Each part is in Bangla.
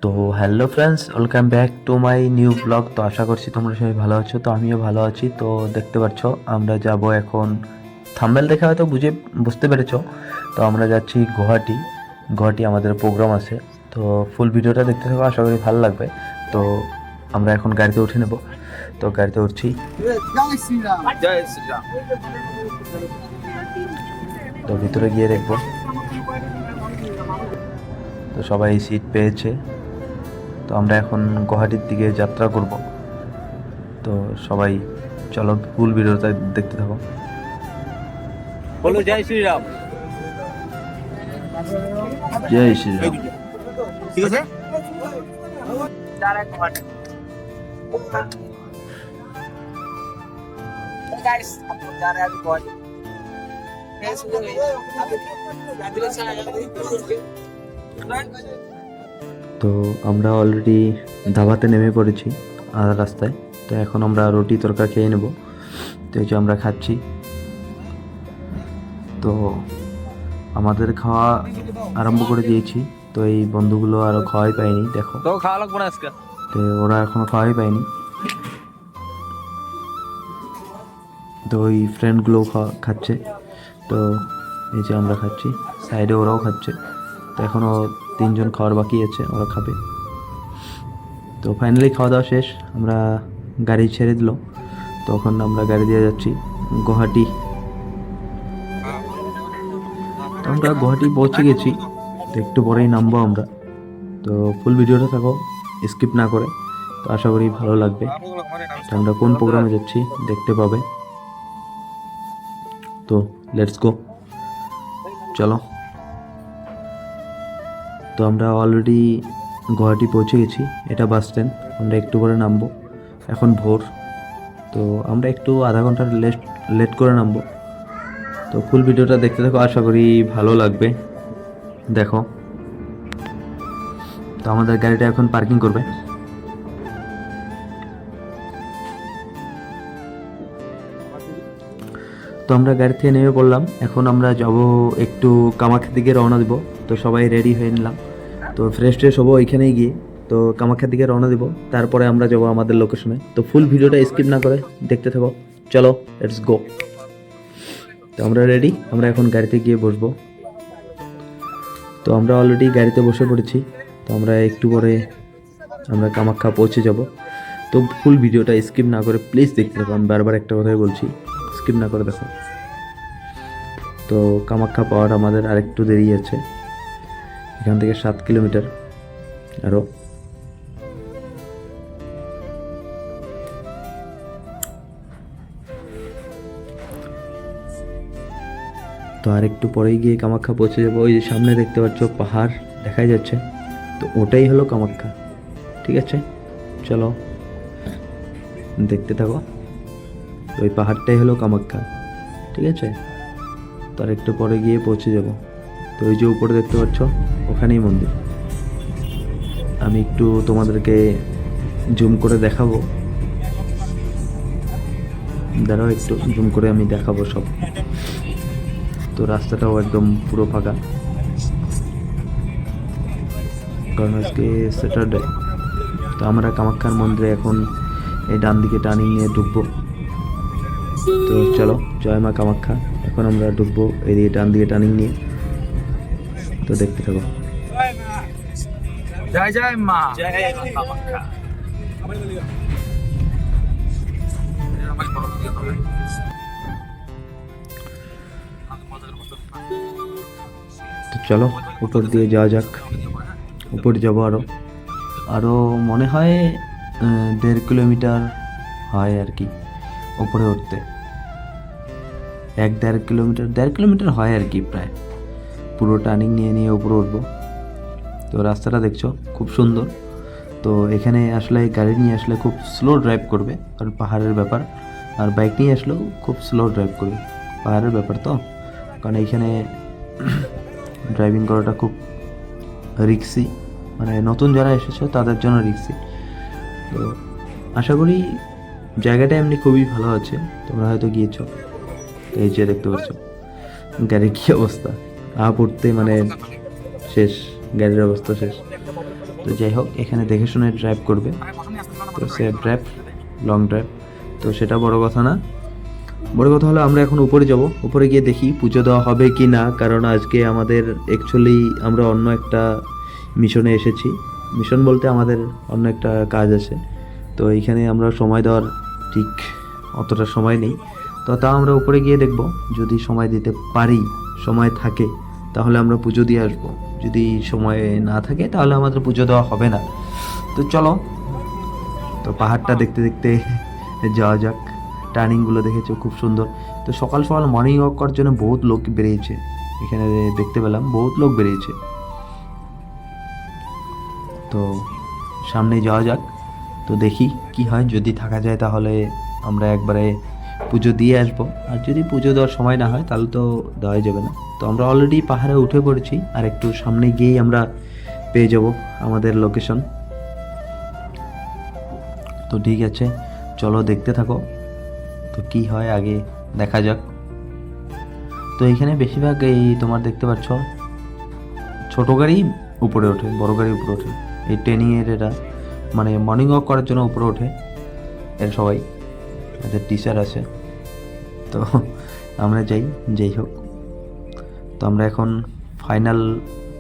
তো hello friends, welcome back to my new blog. তো আশা করছি তোমরা সবাই ভালো আছো। তো আমিও ভালো আছি। তো দেখতে পাচ্ছ আমরা যাব এখন, থাম্বনেল দেখে হয়তো বুঝতে পেরেছো। তো আমরা যাচ্ছি গুয়াহাটি। গুয়াহাটি আমাদের প্রোগ্রাম আছে। তো ফুল ভিডিওটা দেখতে থাকো, আশা করি ভালো লাগবে। তো আমরা এখন গাড়িতে উঠে নেব। তো গাড়িতে উঠছি। তো ভিতরে গিয়ে দেখবো তো সবাই সিট পেয়েছে। তো আমরা এখন গুয়াহাটির দিকে যাত্রা করব। তো সবাই চলো ফুল ভিডিওটা দেখতে থাকো। বলো জয় শ্রীরাম। জয় শ্রীরাম। ঠিক আছে। তো আমরা অলরেডি ধাবাতে নেমে পড়েছি আধা রাস্তায়। তো এখন আমরা রুটি তরকা খেয়ে নেব। তো এই যে আমরা খাচ্ছি। তো আমাদের খাওয়া আরম্ভ করে দিয়েছি। তো এই বন্ধুগুলো আরও খাওয়াই পায়নি, দেখো। তো খাওয়া লাগবে না আজকে। তো ওরা এখনো খাওয়াই পায়নি। তো ওই ফ্রেন্ডগুলো খাচ্ছে। তো এই যে আমরা খাচ্ছি, সাইডে ওরাও খাচ্ছে। তো এখনও 3জন খাওয়ার বাকি আছে, ওরা খাবে। তো ফাইনালি খাওয়া দাওয়া শেষ, আমরা গাড়ি ছেড়ে দিল। তখন আমরা গাড়ি দিয়ে যাচ্ছি গুয়াহাটি। তো আমরা গুয়াহাটি পৌঁছে গেছি। তো একটু পরেই নামবো আমরা। তো ফুল ভিডিওটা থাকো, স্কিপ না করে। তো আশা করি ভালো লাগবে। তো আমরা কোন প্রোগ্রামে যাচ্ছি দেখতে পাবে। তো লেটস গো, চলো। তো আমরা অলরেডি গুয়াহাটি পৌঁছে গেছি। এটা বাস স্ট্যান্ড, আমরা একটু পরে নামবো। এখন ভোর। তো আমরা একটু আধা ঘন্টার লেট করে নামবো। তো ফুল ভিডিওটা দেখতে থাকো, আশা করি ভালো লাগবে। দেখো। তো আমাদের গাড়িটা এখন পার্কিং করবে। তো আমরা গাড়ি থেকে নেমে পড়লাম। এখন আমরা যাব একটু কামাখ্যার দিকে রওনা দিব। তো সবাই রেডি হয়ে নিলাম। তো ফ্রেশ ট্রেশ হবো ওইখানেই গিয়ে। তো কামাখ্যার দিকে রওনা দিব, তারপরে আমরা যাবো আমাদের লোকেশনে। তো ফুল ভিডিওটা স্কিপ না করে দেখতে থাকো, চলো লেটস গো। তো আমরা রেডি, আমরা এখন গাড়িতে গিয়ে বসবো। তো আমরা অলরেডি গাড়িতে বসে পড়েছি। তো আমরা একটু পরে আমরা কামাখ্যা পৌঁছে যাব। তো ফুল ভিডিওটা স্কিপ না করে প্লিজ দেখতে থাকো, আমি বারবার একটা কথাই বলছি, স্কিপ না করে দেখো। তো কামাখ্যা পাওয়ার আমাদের আরেকটু দেরি আছে, এখান থেকে 7 কিলোমিটার আরও। তো আর একটু পরেই গিয়ে কামাখ্যা পৌঁছে যাবো। ওই যে সামনে দেখতে পাচ্ছ পাহাড় দেখাই যাচ্ছে, তো ওটাই হলো কামাখ্যা। ঠিক আছে, চলো দেখতে থাকো। ওই পাহাড়টাই হলো কামাখ্যা, ঠিক আছে। তো আর একটু পরে গিয়ে পৌঁছে যাব। তো ওই যে উপরে দেখতে পাচ্ছ ওখানেই মন্দির। আমি একটু তোমাদেরকে জুম করে দেখাবো, দাঁড়াও একটু জুম করে আমি দেখাবো সব। তো রাস্তাটাও একদম পুরো ফাঁকা, কারণ আজকে স্যাটারডে। তো আমরা কামাখ্যার মন্দিরে এখন এই ডান দিকে টার্নিং নিয়ে ঢুকবো। তো চলো, জয় মা কামাখ্যা। এখন আমরা ঢুকবো এদিকে ডান দিকে টার্নিং নিয়ে। তো দেখতে থাকো। জয় জয় মা, জয় মা কামাখ্যা। তো চলো উপর দিয়ে যাওয়া যাক। উপর যাবো আরও মনে হয় 1.5 কিলোমিটার হয় আর কি উপরে উঠতে। 1-1.5 কিলোমিটার হয় আর কি প্রায়। পুরো টার্নিং নিয়ে উপরে উঠবো। তো রাস্তাটা দেখছো খুব সুন্দর। তো এখানে আসলে গাড়ি নিয়ে আসলে খুব স্লো ড্রাইভ করবে, কারণ পাহাড়ের ব্যাপার। আর বাইক নিয়ে আসলেও খুব স্লো ড্রাইভ করবে, পাহাড়ের ব্যাপার। তো কারণ এইখানে ড্রাইভিং করাটা খুব রিক্সি, মানে নতুন যারা এসেছো তাদের জন্য রিক্সি। তো আশা করি জায়গাটা এমনি খুবই ভালো আছে, তোমরা হয়তো গিয়েছো। তো এই যে দেখতে পাচ্ছ গাড়ির কী অবস্থা, উঠতে মানে শেষ, গাড়ির অবস্থা শেষ। তো যাই হোক, এখানে দেখে শুনে ড্রাইভ করবে, তো সেফ ড্রাইভ, লং ড্রাইভ, তো সেটা বড় কথা না। বড় কথা হলো আমরা এখন উপরে যাব, উপরে গিয়ে দেখি পুজো দেওয়া হবে কি না, কারণ আজকে আমাদের অ্যাকচুয়ালি আমরা অন্য একটা মিশনে এসেছি। মিশন বলতে আমাদের অন্য একটা কাজ আছে, তো এইখানে আমরা সময় দেওয়ার ঠিক অতটা সময় নেই। তো তাও আমরা উপরে গিয়ে দেখব, যদি সময় দিতে পারি, সময় থাকে তাহলে আমরা পুজো দিয়ে আসবো, যদি সময় না থাকে তাহলে আমাদের পুজো দেওয়া হবে না। তো চলো, তো পাহাড়টা দেখতে দেখতে যাওয়া যাক। টার্নিংগুলো দেখেছো খুব সুন্দর। তো সকাল সকাল মর্নিং ওয়াক করার জন্য বহুত লোক বেরিয়েছে, এখানে দেখতে পেলাম বহুত লোক বেরিয়েছে। তো সামনে যাওয়া যাক, তো দেখি কি হয়, যদি থাকা যায় তাহলে আমরা একবারে পুজো দিয়ে আসবো, আর যদি পুজো দেওয়ার সময় না হয় তাহলে তো দেওয়াই যাবে না। তো আমরা অলরেডি পাহাড়ে উঠে পড়েছি, আর একটু সামনে গিয়েই আমরা পেয়ে যাব আমাদের লোকেশন। তো ঠিক আছে, চলো দেখতে থাকো, তো কি হয় আগে দেখা যাক। তো এইখানে বেশিরভাগ এই তোমার দেখতে পাচ্ছ ছোট গাড়ি উপরে ওঠে, বড় গাড়ি উপরে ওঠে। এই ট্রেনিংয়ের এরা মানে মর্নিং ওয়াক করার জন্য উপরে ওঠে এরা সবাই, এদের টিচার আছে। তো আমরা যাই হোক, তো আমরা এখন ফাইনাল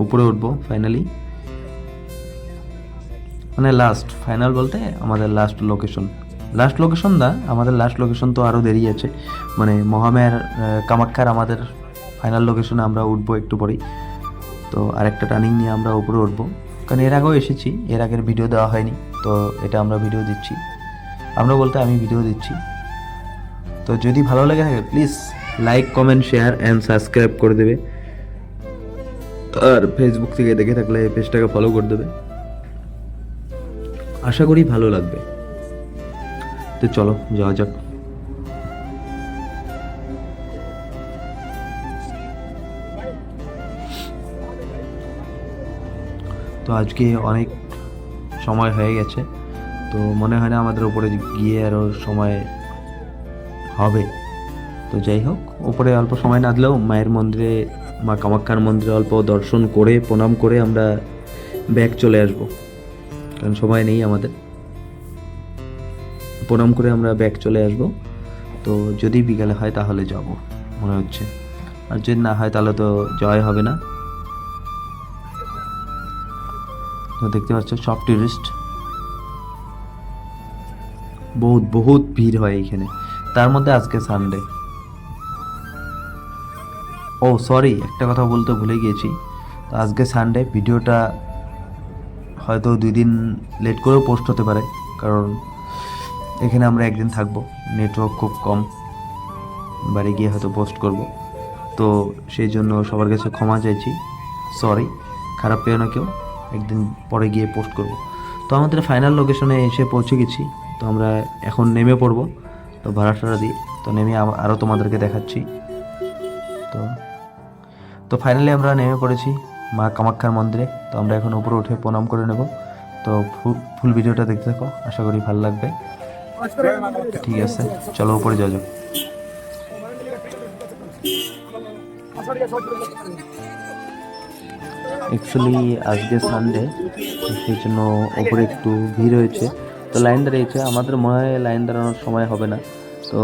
উপরে উঠবো ফাইনালি, মানে লাস্ট ফাইনাল বলতে আমাদের লাস্ট লোকেশন না, আমাদের লাস্ট লোকেশন তো আরও দেরি আছে, মানে মহামায়ার কামাখ্যার আমাদের ফাইনাল লোকেশনে আমরা উঠবো একটু পরেই। তো আরেকটা টার্নিং নিয়ে আমরা উপরে উঠবো, কারণ এর আগেও এসেছি, এর আগের ভিডিও দেওয়া হয়নি, তো এটা আমরা ভিডিও দিচ্ছি, আমরা বলতে আমি ভিডিও দিচ্ছি। তো যদি ভালো লেগে থাকে please like, comment, share and subscribe করে দেবে, আর ফেসবুক থেকে দেখে থাকলে পেজটাকে ফলো করে দেবে, আশা করি ভালো লাগবে। তো চলো যাওয়া যাক। তো আজকে অনেক সময় হয়ে গেছে, তো মনে হয় না আমাদের উপরে গিয়ে আরও সময় হবে। তো যাই হোক, উপরে অল্প সময় না দিলেও মায়ের মন্দিরে, মা কামাখ্যার মন্দিরে অল্প দর্শন করে প্রণাম করে আমরা ব্যাক চলে আসব, কারণ সময় নেই আমাদের। প্রণাম করে আমরা ব্যাক চলে আসব। তো যদি বিকালে হয় তাহলে যাব মনে হচ্ছে, আর যদি না হয় তাহলে তো যাওয়াই হবে না। তো দেখতে পাচ্ছ সব টুরিস্ট, বহুত ভিড় হয় এখানে, তার মধ্যে আজকে সানডে। ও সরি, একটা কথা বলতে ভুলে গিয়েছি, তো আজকে সানডে, ভিডিওটা হয়তো 2 দিন লেট করেও পোস্ট হতে পারে, কারণ এখানে আমরা একদিন থাকবো, নেটওয়ার্ক খুব কম, বাড়ি গিয়ে হয়তো পোস্ট করব, তো সেই জন্য সবার কাছে ক্ষমা চাইছি, সরি, খারাপ পেও না কেউ, একদিন পরে গিয়ে পোস্ট করব। তো আমাদের ফাইনাল লোকেশনে এসে পৌঁছে গেছি, তো আমরা এখন নেমে পড়বো, তো ভাড়া দিই, তো নেমে আরও তোমাদেরকে দেখাচ্ছি। তো ফাইনালি আমরা নেমে পড়েছি মা কামাখ্যার মন্দিরে, তো আমরা এখন উপরে উঠে প্রণাম করে নেব। তো ফুল ভিডিওটা দেখতে থাকো, আশা করি ভালো লাগবে। ঠিক আছে, চলো উপরে যাওয়া যাক। অ্যাকচুয়ালি আজকে সানডে, সেই জন্য ওপরে একটু ভিড় হয়েছে, তো লাইন দাঁড়িয়েছে, আমাদের মনে হয় লাইন দাঁড়ানোর সময় হবে না, তো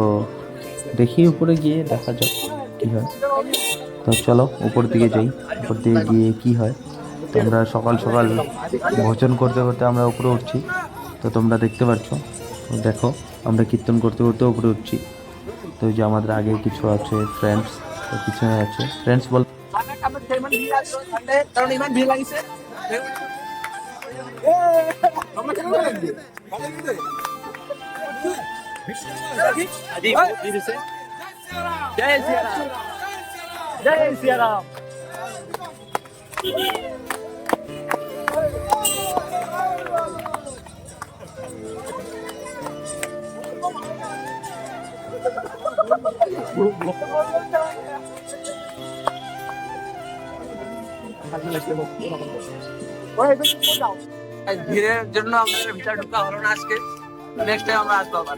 দেখি উপরে গিয়ে দেখা যাক কী হয়। তো চলো উপর দিকে যাই, উপর দিকে গিয়ে কী হয়। তো আমরা সকাল সকাল ভোজন করতে করতে আমরা উপরে উঠছি, তো তোমরা দেখতে পাচ্ছ, দেখো আমরা কীর্তন করতে করতে উপরে উঠছি। তো ওই যে আমাদের আগে কিছু আছে ফ্রেন্ডস, তো পিছনে আছে ফ্রেন্ডস বল, जय सिया राम, जय सिया राम। ভিড়ের জন্য আমাদের ভিতরে ঢোকা হলো না আজকে, নেক্সট টাইম আমরা আসবো আবার।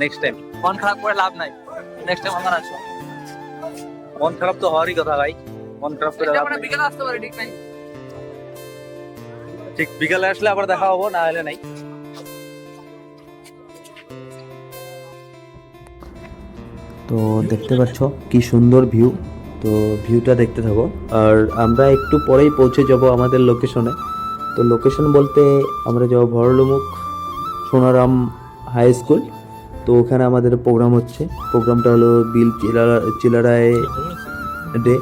নেক্সট টাইম মন খারাপ করে লাভ নাই, নেক্সট টাইম আমরা আসবো। মন খারাপ তো হওয়ারই কথা ভাই, মন খারাপ করে লাভ নাই। বিকেলে আসতে পারি, ঠিক নাই। ঠিক বিকালে আসলে আবার দেখা হবো, না হলে নাই। তো দেখতে পাচ্ছ কি সুন্দর ভিউ, তো ভিউটা দেখতে থাকো। আর আমরা একটু পরেই পৌঁছে যাব আমাদের লোকেশনে। তো লোকেশন বলতে আমরা যাব ভরলুমুখ সোনারাম হাই স্কুল। তো ওখানে আমাদের প্রোগ্রাম হচ্ছে, প্রোগ্রামটা হলো বিল চিলারায় ডে।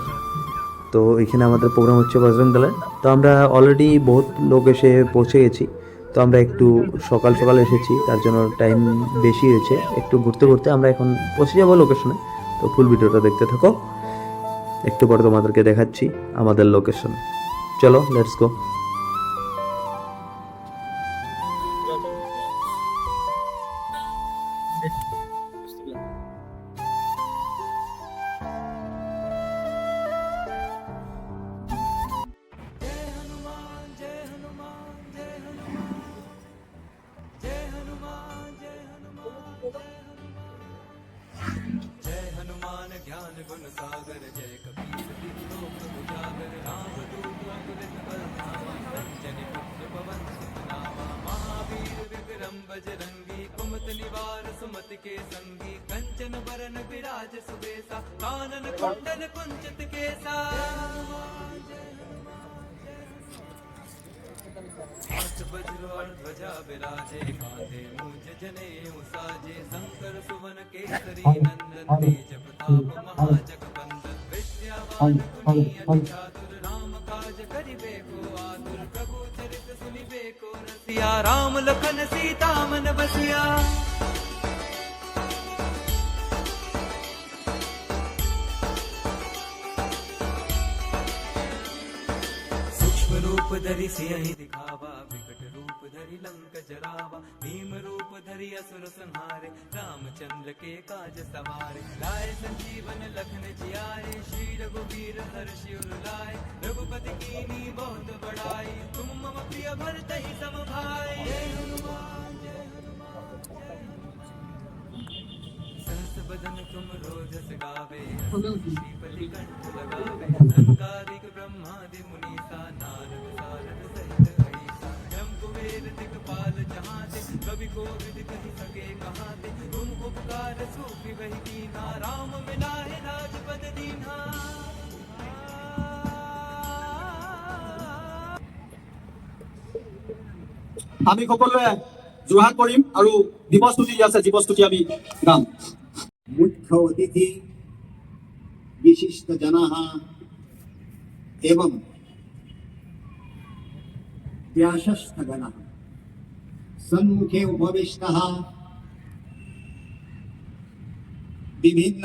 তো এখানে আমাদের প্রোগ্রাম হচ্ছে বজরং দলের। তো আমরা অলরেডি বহুত লোক এসে পৌঁছে গেছি। তো আমরা একটু সকাল সকাল এসেছি, তার জন্য টাইম বেশি হয়েছে। একটু ঘুরতে ঘুরতে আমরা এখন পৌঁছে যাবো লোকেশনে। তো ফুল ভিডিওটা দেখতে থাকো, একটু পরে তোমাদেরকে দেখাচ্ছি আমাদের লোকেশন। চলো লেটস গো। बजरंगी कुमत निवार सुमति के संगी कंचन बरन विराज सुबेसा कानन कुंडल कुंचित केसा हाथ वज्र और ध्वजा विराजे कांधे मूंज जने साजे शंकर सुवन केसरी नंदन तेज प्रताप महाजगबंदन विद्यावान गुणी अति चातुर राम काज करिबे को आतुर प्रभु चरित सुनिबे को रसिया राम लखन सीता मन बसिया सूक्ष्म रूप धरि सिंहि दिखावा विकट रूप धरि लंक जरावा भीम रूप धरि असुर संहारे रामचंद्र के काज सवारे लाए संजीवन लखन जियाए श्री रघुवीर हर्षि उर लाए रघुपति कीनी बहुत बड़ाई तुम मम प्रिय भरत ही सम भाई सहस बदन तुम रोजस गावे श्रीपति कंठ लगावे संकारिक ब्रह्मादि मुनीसा नारद सारद सहित अहिसा जम कुबेर दिक्पाल जहाते कवि कोविद कहि सके कहाते तुम उपकार सूफी वही कीना राम मिलाए राजपद दीन्हा আমি সকলোৱে জোহার কৰিম আৰু দিৱসতুতি আছে দিৱসতুতি আমি গাম। मुख्य अतिथि विशिष्ट जनाः एवं व्यासस्थगणः सन्मुखे उपविष्टः विभिन्न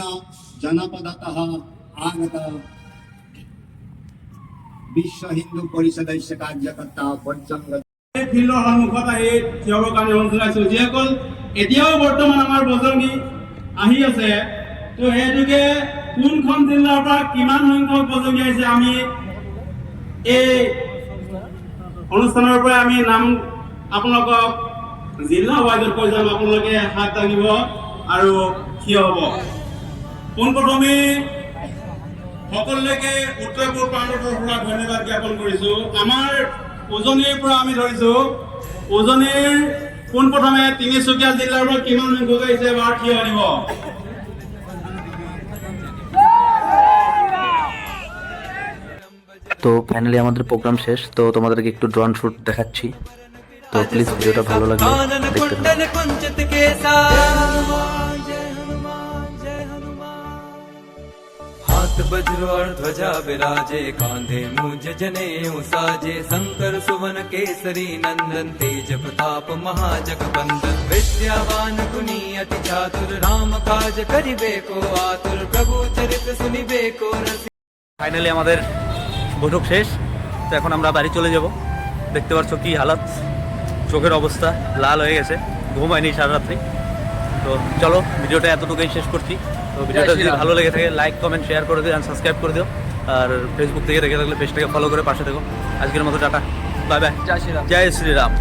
जनपदतः आगत विश्व हिंदू परिषदस्य कार्यकर्ता पंचंग ফিল্ডৰ সন্মুখত আহি থিয়বৰ কাৰণে অনুৰোধ জনাইছোঁ। যিসকল এতিয়াও বৰ্তমান আমাৰ বজৰংগী আহি আছে, তো সেইটোকে কোনখন জিলাৰ পৰা কিমান সংখ্যক বজৰংগী আহিছে আমি এই অনুষ্ঠানৰ পৰা আমি নাম আপোনালোকক জিলা ৱাইজত কৈ যাম। আপোনালোকে হাত দাঙিব আৰু থিয় হ'ব। পোনপ্ৰথমে সকলোকে উত্তৰ পূব প্ৰান্তৰ পৰা ধন্যবাদ জ্ঞাপন কৰিছোঁ। আমাৰ উজনিৰ পৰা আমি ধৰিছোঁ, উজনিৰ পোনপ্ৰথমে তিনিচুকীয়া জিলাৰ পৰা কিমান সংখ্যক আহিছে এবাৰ থিয় দিব। তো ফাইনালি আমাদের প্রোগ্রাম শেষ। তো তোমাদেরকে একটু ড্রোন শুট দেখাচ্ছি। তো প্লিজ ভিডিওটা ভালো লাগলে कानन দেখতে থাকো। कुंडल कुंचित केसा हाथ वज्र और ध्वजा विराजे कांधे मूंज जने साजे शंकर सुवन केसरी नंदन तेज प्रताप महाजगबंदन विद्यावान गुणी अति चातुर राम काज करिबे को आतुर प्रभु चरित सुनिबे को रसिया ফাইনালি আমাদের বৈঠক শেষ। তো এখন আমরা বাড়ি চলে যাব। দেখতে পাচ্ছ কি হালত, চোখের অবস্থা লাল হয়ে গেছে, ঘুম হয়নি সারা রাত্রি। তো চলো ভিডিওটা এতটুকুই শেষ করছি। তো ভিডিওটা যদি ভালো লেগে থাকে লাইক কমেন্ট শেয়ার করে দিও, আর সাবস্ক্রাইব করে দিও। আর ফেসবুক থেকে দেখে থাকলে পেজটাকে ফলো করে পাশে থেকো। আজকের মতো টাটা, বাই বাই, जय श्री राम। জয় শ্রীরাম।